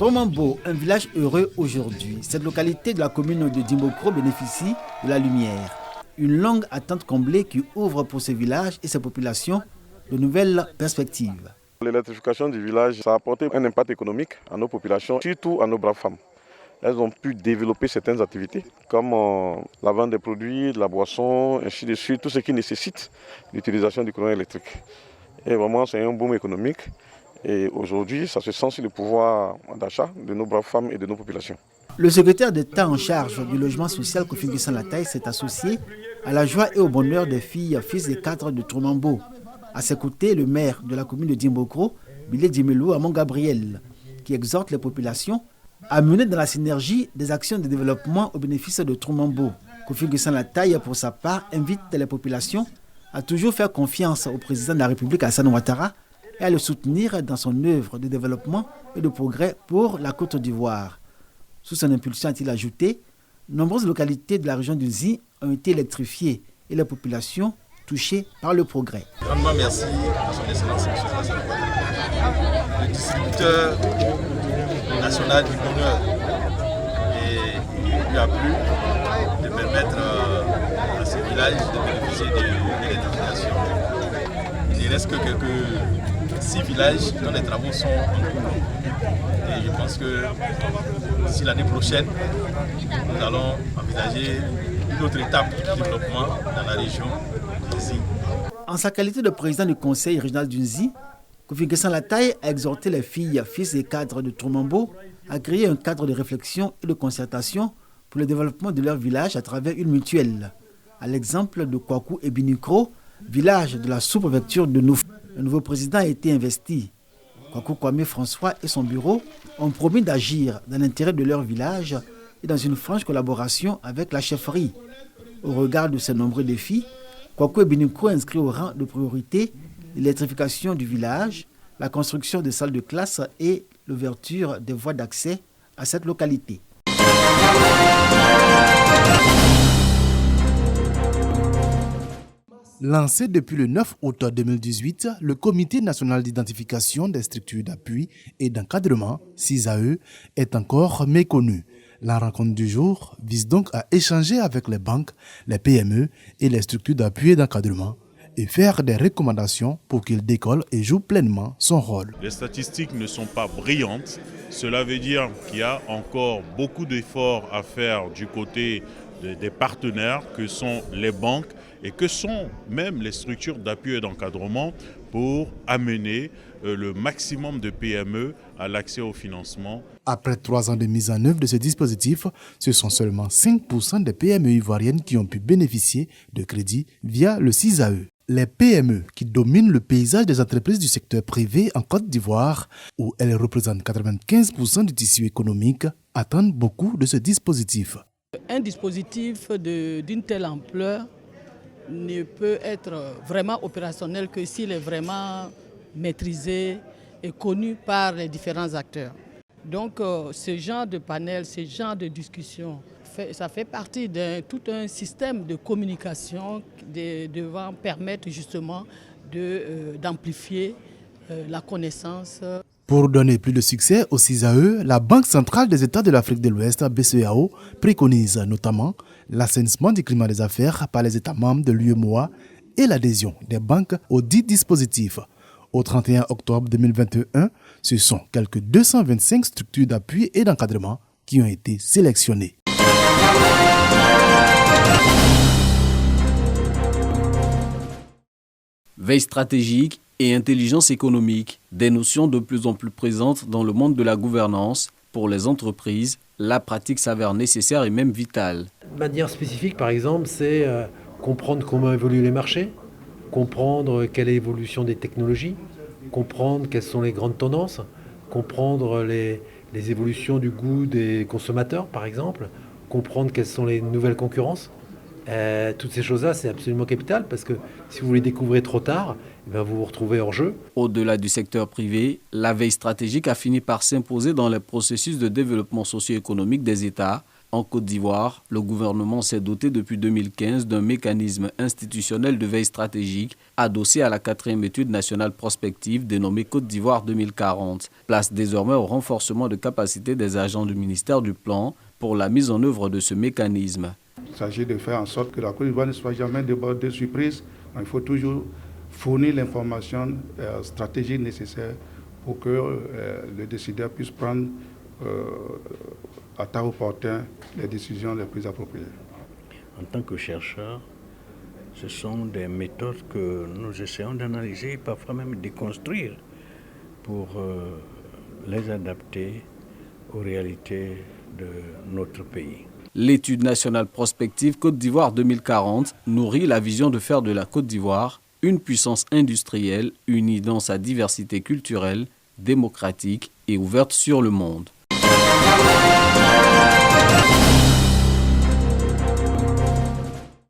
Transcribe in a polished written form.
Tromambo, un village heureux aujourd'hui. Cette localité de la commune de Dimbokro bénéficie de la lumière. Une longue attente comblée qui ouvre pour ce village et ses populations de nouvelles perspectives. L'électrification du village, ça a apporté un impact économique à nos populations, surtout à nos braves femmes. Elles ont pu développer certaines activités comme la vente des produits, de la boisson, ainsi de suite, tout ce qui nécessite l'utilisation du courant électrique. Et vraiment, c'est un boom économique. Et aujourd'hui, ça se sent sur le pouvoir d'achat de nos braves femmes et de nos populations. Le secrétaire d'État en charge du logement social, Kofi N'Guessan-Lataille, s'est associé à la joie et au bonheur des filles, fils et cadres de Tromambo. À ses côtés, le maire de la commune de Dimbokro, Bilé Dimelou Amon Gabriel, qui exhorte les populations à mener dans la synergie des actions de développement au bénéfice de Tromambo. Kofi N'Guessan-Lataille, pour sa part, invite les populations à toujours faire confiance au président de la République, Alassane Ouattara, et à le soutenir dans son œuvre de développement et de progrès pour la Côte d'Ivoire. Sous son impulsion, a-t-il ajouté, nombreuses localités de la région du Zi ont été électrifiées et la population touchée par le progrès. Grandement merci à son Excellence, M. Alassane Ouattara, le distributeur national du bonheur. Et il lui a plu de permettre à ce village de bénéficier de l'électrification. Il ne reste que quelques 6 villages dont les travaux sont en cours. Et je pense que si l'année prochaine, nous allons envisager une autre étape de développement dans la région du Zi. En sa qualité de président du conseil régional du Zi, Kofi N'Guessan-Lataille a exhorté les filles, fils et cadres de Tromambo à créer un cadre de réflexion et de concertation pour le développement de leur village à travers une mutuelle. À l'exemple de Kwaku et Binikro, village de la sous-préfecture de Nouf. Le nouveau président a été investi. Kwaku Kwame François et son bureau ont promis d'agir dans l'intérêt de leur village et dans une franche collaboration avec la chefferie. Au regard de ces nombreux défis, Kwaku et Binikro inscrit au rang de priorité l'électrification du village, la construction de salles de classe et l'ouverture des voies d'accès à cette localité. Lancé depuis le 9 août 2018, le Comité national d'identification des structures d'appui et d'encadrement, CISAE, est encore méconnu. La rencontre du jour vise donc à échanger avec les banques, les PME et les structures d'appui et d'encadrement et faire des recommandations pour qu'ils décollent et jouent pleinement son rôle. Les statistiques ne sont pas brillantes. Cela veut dire qu'il y a encore beaucoup d'efforts à faire du côté des partenaires que sont les banques et que sont même les structures d'appui et d'encadrement pour amener le maximum de PME à l'accès au financement. Après 3 ans de mise en œuvre de ce dispositif, ce sont seulement 5% des PME ivoiriennes qui ont pu bénéficier de crédits via le CISAE. Les PME qui dominent le paysage des entreprises du secteur privé en Côte d'Ivoire, où elles représentent 95% du tissu économique, attendent beaucoup de ce dispositif. Un dispositif d'une telle ampleur ne peut être vraiment opérationnel que s'il est vraiment maîtrisé et connu par les différents acteurs. Donc ce genre de panel, ce genre de discussion, ça fait partie de tout un système de communication devant permettre justement d'amplifier la connaissance. Pour donner plus de succès au CISAE, la Banque centrale des États de l'Afrique de l'Ouest, BCEAO, préconise notamment l'assainissement du climat des affaires par les États membres de l'UEMOA et l'adhésion des banques au dit dispositif. Au 31 octobre 2021, ce sont quelques 225 structures d'appui et d'encadrement qui ont été sélectionnées. Veille stratégique et intelligence économique, des notions de plus en plus présentes dans le monde de la gouvernance. Pour les entreprises, la pratique s'avère nécessaire et même vitale. De manière spécifique, par exemple, c'est comprendre comment évoluent les marchés, comprendre quelle est l'évolution des technologies, comprendre quelles sont les grandes tendances, comprendre les évolutions du goût des consommateurs, par exemple, comprendre quelles sont les nouvelles concurrences. Toutes ces choses-là, c'est absolument capital parce que si vous les découvrez trop tard, vous vous retrouvez hors jeu. Au-delà du secteur privé, la veille stratégique a fini par s'imposer dans les processus de développement socio-économique des États, En Côte d'Ivoire, le gouvernement s'est doté depuis 2015 d'un mécanisme institutionnel de veille stratégique adossé à la 4e étude nationale prospective dénommée Côte d'Ivoire 2040. Place désormais au renforcement de capacité des agents du ministère du Plan pour la mise en œuvre de ce mécanisme. Il s'agit de faire en sorte que la Côte d'Ivoire ne soit jamais débordée de surprise. Il faut toujours fournir l'information stratégique nécessaire pour que le décideur puisse prendre à temps opportun les décisions les plus appropriées. En tant que chercheur, ce sont des méthodes que nous essayons d'analyser, parfois même de construire pour les adapter aux réalités de notre pays. L'étude nationale prospective Côte d'Ivoire 2040 nourrit la vision de faire de la Côte d'Ivoire une puissance industrielle unie dans sa diversité culturelle, démocratique et ouverte sur le monde.